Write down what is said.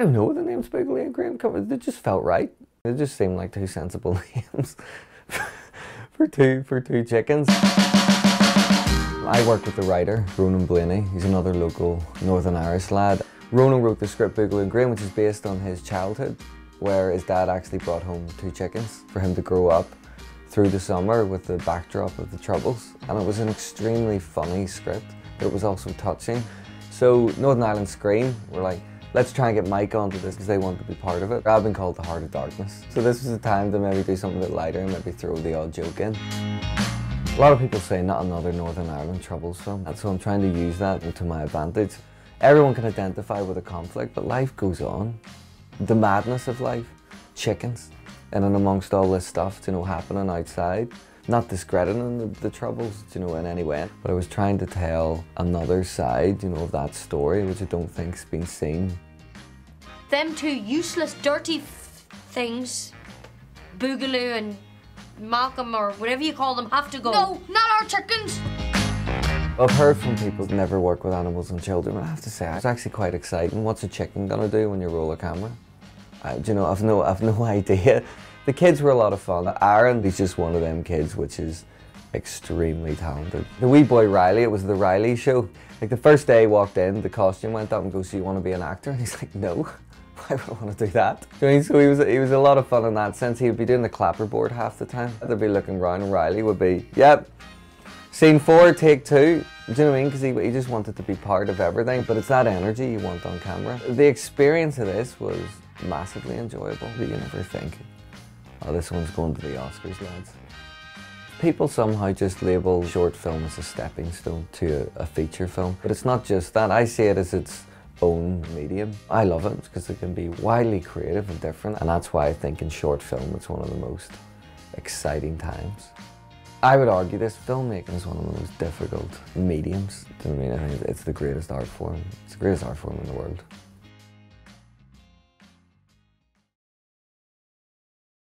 don't know, the names Boogaloo and Crane, they just felt right. They just seemed like two sensible names for two chickens. I work with the writer, Ronan Blaney. He's another local Northern Irish lad. Ronan wrote the script Boogaloo and Crane, which is based on his childhood, where his dad actually brought home two chickens for him to grow up through the summer with the backdrop of the Troubles. And it was an extremely funny script, but it was also touching. So Northern Ireland Screen were like, let's try and get Mike onto this because they want to be part of it. I've been called the Heart of Darkness. So this was the time to maybe do something a bit lighter and maybe throw the odd joke in. A lot of people say not another Northern Ireland Troubles film, and so I'm trying to use that to my advantage. Everyone can identify with a conflict, but life goes on. The madness of life, chickens, and then amongst all this stuff, you know, happening outside. Not discrediting the Troubles, you know, in any way, but I was trying to tell another side, you know, of that story, which I don't think's been seen. Them two useless, dirty things, Boogaloo and Malcolm, or whatever you call them, have to go. No, not our chickens! I've heard from people who never work with animals and children, and I have to say, it's actually quite exciting. What's a chicken gonna do when you roll a camera? You know, I've no idea. The kids were a lot of fun. Aaron, he's just one of them kids which is extremely talented. The wee boy Riley, it was the Riley show. Like the first day he walked in, the costume went up and goes, "So you want to be an actor?" And he's like, "No, why would I want to do that?" So he was a lot of fun in that sense. He would be doing the clapperboard half the time. They'd be looking round and Riley would be, "Yep, scene 4, take 2. Do you know what I mean? Because he just wanted to be part of everything. But it's that energy you want on camera. The experience of this was massively enjoyable. But you never think, oh, this one's going to the Oscars, lads. People somehow just label short film as a stepping stone to a feature film. But it's not just that. I see it as its own medium. I love it because it can be widely creative and different. And that's why I think in short film it's one of the most exciting times. I would argue this filmmaking is one of the most difficult mediums. I mean, I think it's the greatest art form. It's the greatest art form in the world.